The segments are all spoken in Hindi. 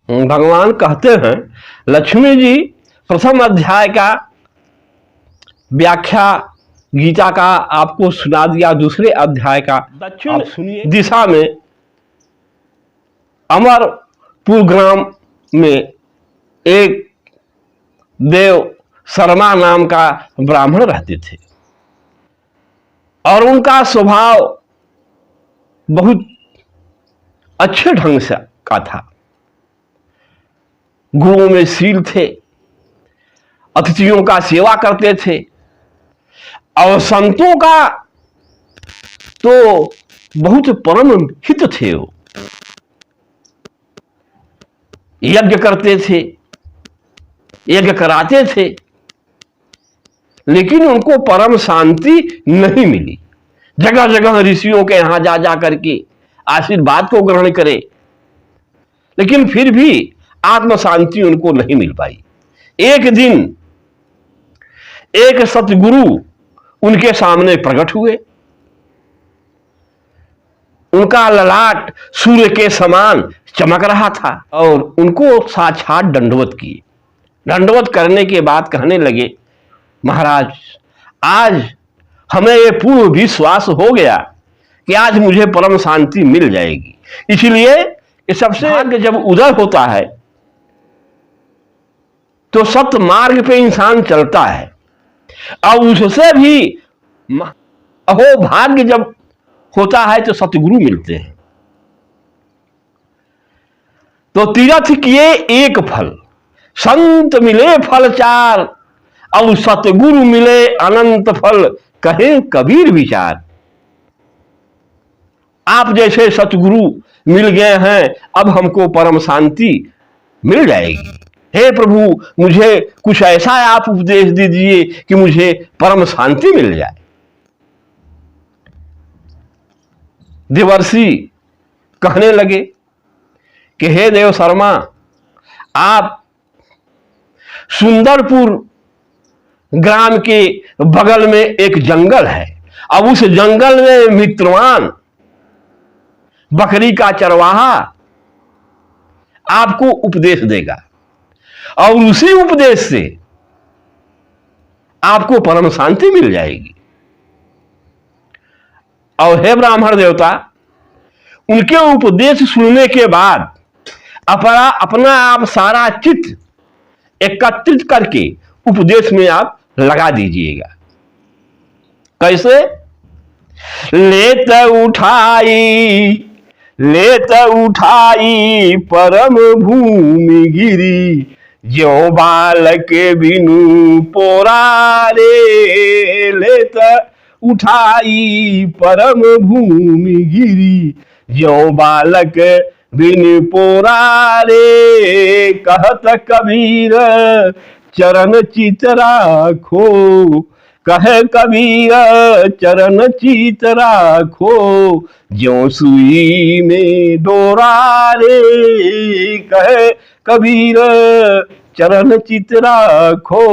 भगवान कहते हैं, लक्ष्मी जी प्रथम अध्याय का व्याख्या गीता का आपको सुना दिया। दूसरे अध्याय का दक्षिण दिशा में अमरपुर ग्राम में एक देव शर्मा नाम का ब्राह्मण रहते थे और उनका स्वभाव बहुत अच्छे ढंग से का था। गुरुओं में शील थे, अतिथियों का सेवा करते थे और संतों का तो बहुत परम हित थे। वो यज्ञ करते थे, यज्ञ कराते थे, लेकिन उनको परम शांति नहीं मिली। जगह जगह ऋषियों के यहां जा जा करके आशीर्वाद को ग्रहण करे, लेकिन फिर भी आत्म शांति उनको नहीं मिल पाई। एक दिन एक सतगुरु उनके सामने प्रकट हुए। उनका ललाट सूर्य के समान चमक रहा था और उनको साक्षात दंडवत किए। दंडवत करने के बाद कहने लगे, महाराज, आज हमें ये पूर्ण विश्वास हो गया कि आज मुझे परम शांति मिल जाएगी। इसलिए ये सबसे भाग्य जब उदय होता है तो सत्य मार्ग पे इंसान चलता है और उससे भी अहो भाग्य जब होता है तो सतगुरु मिलते हैं। तो तीर्थ किए एक फल, संत मिले फल चार, और सतगुरु मिले अनंत फल, कहे कबीर विचार। आप जैसे सतगुरु मिल गए हैं, अब हमको परम शांति मिल जाएगी। हे प्रभु, मुझे कुछ ऐसा आप उपदेश दीजिए कि मुझे परम शांति मिल जाए। देवर्षि कहने लगे कि हे देव शर्मा, आप सुंदरपुर ग्राम के बगल में एक जंगल है, अब उस जंगल में मित्रवान बकरी का चरवाहा आपको उपदेश देगा और उसी उपदेश से आपको परम शांति मिल जाएगी। और हे ब्राह्मण देवता, उनके उपदेश सुनने के बाद अपना आप सारा चित्त एकत्रित करके उपदेश में आप लगा दीजिएगा। कैसे? लेत उठाई परम भूमि गिरी, ज्यों बालक बिनु पोरारे। लेत उठाई परम भूमि गिरी, ज्यों बालक बिनु पोरारे। कहत कबीर चरण चित राखो, कहे कबीर चरण चित राखो, ज्यों सुई में डोरा रे। कहे कबीर चरण चित राखो,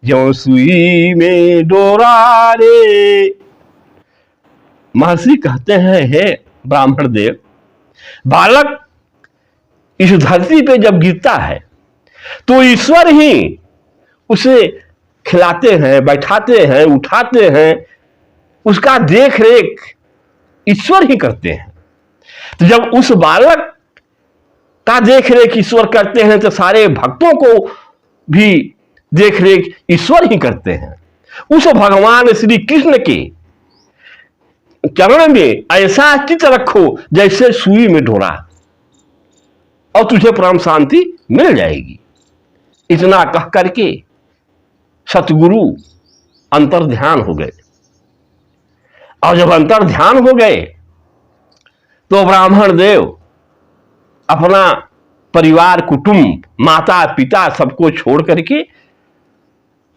ज्यों सुई में डोरा रे। महर्षि कहते हैं, हे ब्राह्मण देव, बालक इस धरती पे जब गिरता है तो ईश्वर ही उसे खिलाते हैं, बैठाते हैं, उठाते हैं, उसका देख रेख ईश्वर ही करते हैं। तो जब उस बालक का देख रेख ईश्वर करते हैं तो सारे भक्तों को भी देख रेख ईश्वर ही करते हैं। उस भगवान श्री कृष्ण के चरण में ऐसा चित्त रखो जैसे सुई में डोरा, और तुझे परम शांति मिल जाएगी। इतना कह करके सतगुरु अंतर ध्यान हो गए, और जब अंतर ध्यान हो गए तो ब्राह्मण देव अपना परिवार, कुटुंब, माता पिता सबको छोड़ करके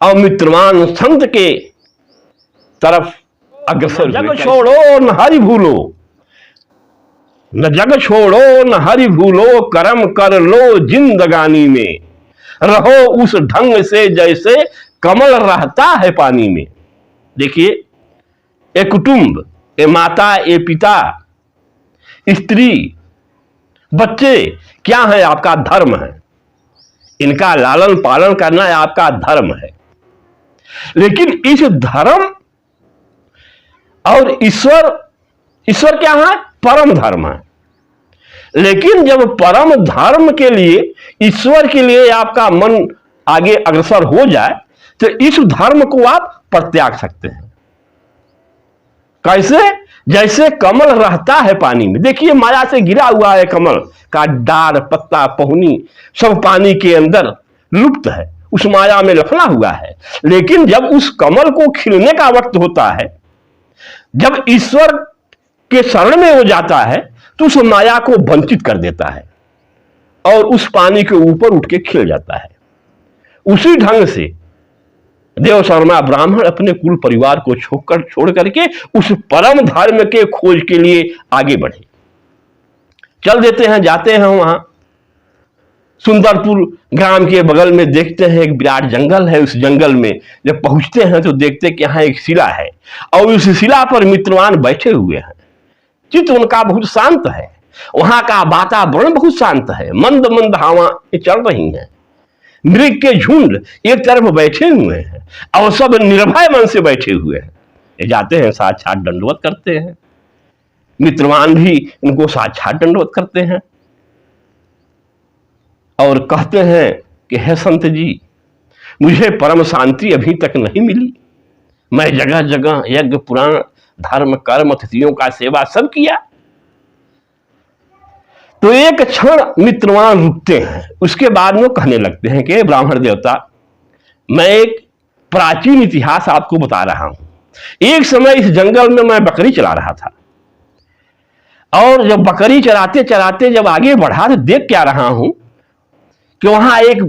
और मित्रवान संत के तरफ अग्रसर। जग छोड़ो न हरि भूलो, न जग छोड़ो न हरि भूलो, कर्म कर लो जिंदगानी में, रहो उस ढंग से जैसे कमल रहता है पानी में। देखिए, एक कुटुंब, ये माता, ये पिता, स्त्री, बच्चे क्या है? आपका धर्म है। इनका लालन पालन करना आपका धर्म है। लेकिन इस धर्म और ईश्वर, ईश्वर क्या है? परम धर्म है। लेकिन जब परम धर्म के लिए, ईश्वर के लिए आपका मन आगे अग्रसर हो जाए तो इस धर्म को आप परित्याग सकते हैं। कैसे? जैसे कमल रहता है पानी में, देखिए माया से गिरा हुआ है कमल का डार, पत्ता, पहुनी सब पानी के अंदर लुप्त है, उस माया में लफड़ा हुआ है। लेकिन जब उस कमल को खिलने का वक्त होता है, जब ईश्वर के शरण में हो जाता है तो उस माया को वंचित कर देता है और उस पानी के ऊपर उठ के खिल जाता है। उसी ढंग से देव शर्मा ब्राह्मण अपने कुल परिवार को छोड़ करके उस परम धर्म के खोज के लिए आगे बढ़े। चल देते हैं, जाते हैं वहां सुंदरपुर ग्राम के बगल में, देखते हैं एक विराट जंगल है। उस जंगल में जब पहुंचते हैं तो देखते कि यहाँ एक शिला है और उस शिला पर मित्रवान बैठे हुए हैं। चित्त उनका बहुत शांत है, वहां का वातावरण बहुत शांत है, मंद मंद हवाएं चल रही हैं, मृग के झुंड एक तरफ बैठे हुए हैं और सब निर्भय मन से बैठे हुए हैं। ये जाते हैं, साक्षात दंडवत करते हैं। मित्रवान भी इनको साक्षात दंडवत करते हैं और कहते हैं कि हे संत जी, मुझे परम शांति अभी तक नहीं मिली। मैं जगह जगह यज्ञ, पुराण, धर्म, कर्म, अतिथियों का सेवा सब किया। तो एक क्षण मित्रवान रुकते हैं, उसके बाद में कहने लगते हैं कि ब्राह्मण देवता, मैं एक प्राचीन इतिहास आपको बता रहा हूं। एक समय इस जंगल में मैं बकरी चला रहा था और जब बकरी चराते चराते जब आगे बढ़ा तो देख क्या रहा हूं कि वहां एक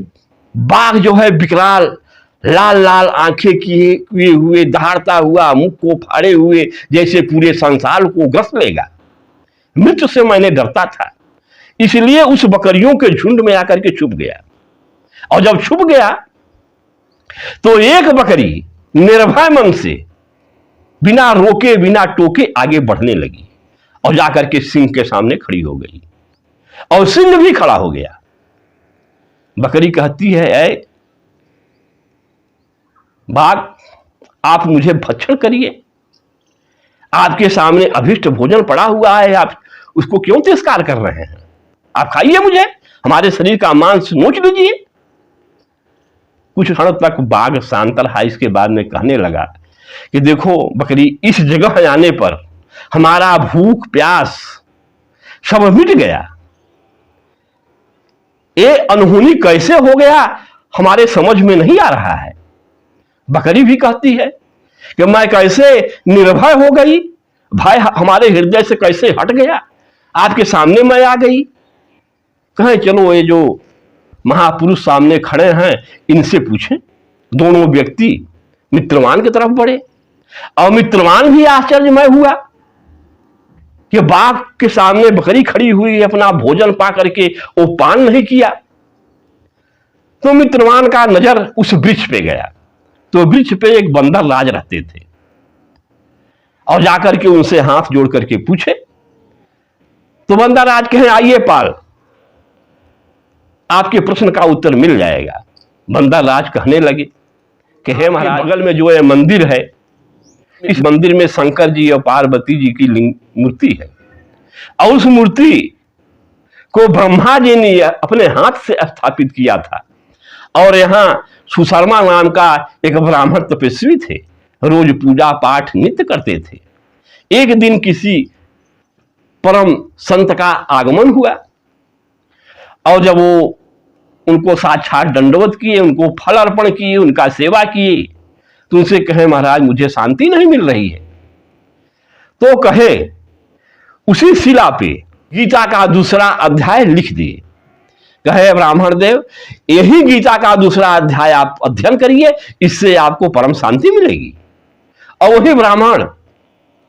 बाघ जो है विकराल, लाल लाल आंखें किए हुए, दहाड़ता हुआ, मुख को फाड़े हुए, जैसे पूरे संसार को ग्रस लेगा। मृत्यु से मैंने डरता था, इसलिए उस बकरियों के झुंड में आकर के छुप गया। और जब छुप गया तो एक बकरी निर्भय मन से बिना रोके बिना टोके आगे बढ़ने लगी और जाकर के सिंह के सामने खड़ी हो गई और सिंह भी खड़ा हो गया। बकरी कहती है, ऐ बाघ, आप मुझे भक्षण करिए, आपके सामने अभिष्ट भोजन पड़ा हुआ है, आप उसको क्यों तिरस्कार कर रहे हैं? आप खाइए, मुझे हमारे शरीर का मांस नोच लीजिए। कुछ क्षण तक बाघ शांत रहा, इसके बाद में कहने लगा कि देखो बकरी, इस जगह आने पर हमारा भूख प्यास सब मिट गया। ये अनहोनी कैसे हो गया हमारे समझ में नहीं आ रहा है। बकरी भी कहती है कि मैं कैसे निर्भय हो गई, भय हमारे हृदय से कैसे हट गया, आपके सामने मैं आ गई। कहें चलो ये जो महापुरुष सामने खड़े हैं इनसे पूछें। दोनों व्यक्ति मित्रवान की तरफ बढ़े और मित्रवान भी आश्चर्यमय हुआ कि बाघ के सामने बकरी खड़ी हुई, अपना भोजन पा करके वो पान नहीं किया। तो मित्रवान का नजर उस वृक्ष पे गया, तो वृक्ष पे एक बंदर राज रहते थे और जाकर के उनसे हाथ जोड़ करके पूछे। तो बंदर राज कहे, आइए पाल, आपके प्रश्न का उत्तर मिल जाएगा। बंदर राज कहने लगे कि हे महाराज, बगल में जो है मंदिर है, इस मंदिर में शंकर जी और पार्वती जी की मूर्ति है और उस मूर्ति को ब्रह्मा जी ने अपने हाथ से स्थापित किया था। और यहां सुशर्मा नाम का एक ब्राह्मण तपस्वी थे, रोज पूजा पाठ नित्य करते थे। एक दिन किसी परम संत का आगमन हुआ और जब वो उनको साक्षात दंडवत किए, उनको फल अर्पण किए, उनका सेवा किए, तो उनसे कहे महाराज मुझे शांति नहीं मिल रही है। तो कहे उसी शिला पे गीता का दूसरा अध्याय लिख दिए। कहे ब्राह्मण देव, यही गीता का दूसरा अध्याय आप अध्ययन करिए, इससे आपको परम शांति मिलेगी। और वही ब्राह्मण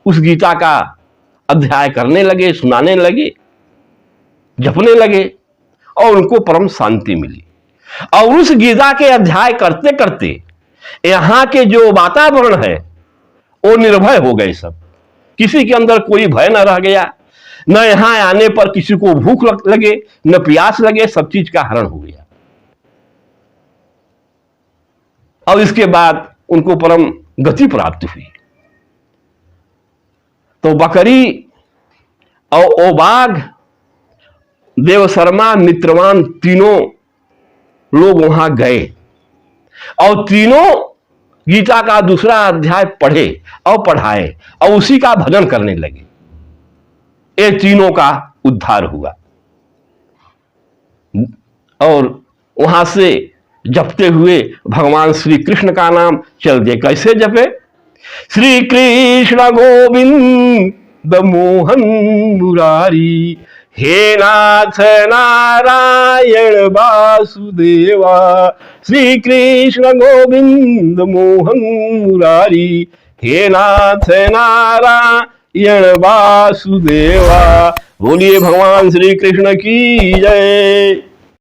उस गीता का अध्याय करने लगे, सुनाने लगे, जपने लगे और उनको परम शांति मिली। और उस गीता के अध्याय करते करते यहां के जो वातावरण है वो निर्भय हो गए। सब, किसी के अंदर कोई भय न रह गया, न यहां आने पर किसी को भूख लगे न प्यास लगे, सब चीज का हरण हो गया। और इसके बाद उनको परम गति प्राप्त हुई। तो बकरी और ओ बाघ, देव शर्मा, मित्रवान, तीनों लोग वहां गए और तीनों गीता का दूसरा अध्याय पढ़े और पढ़ाए और उसी का भजन करने लगे। ये तीनों का उद्धार हुआ। और वहां से जपते हुए भगवान श्री कृष्ण का नाम चल दे। कैसे जपे? श्री कृष्ण गोविंद मोहन मुरारी, हे नाथ नारायण वासुदेवा। श्री कृष्ण गोविंद मोहन मुरारी, हे नाथ नारायण वासुदेवा। बोलिए भगवान श्री कृष्ण की जय।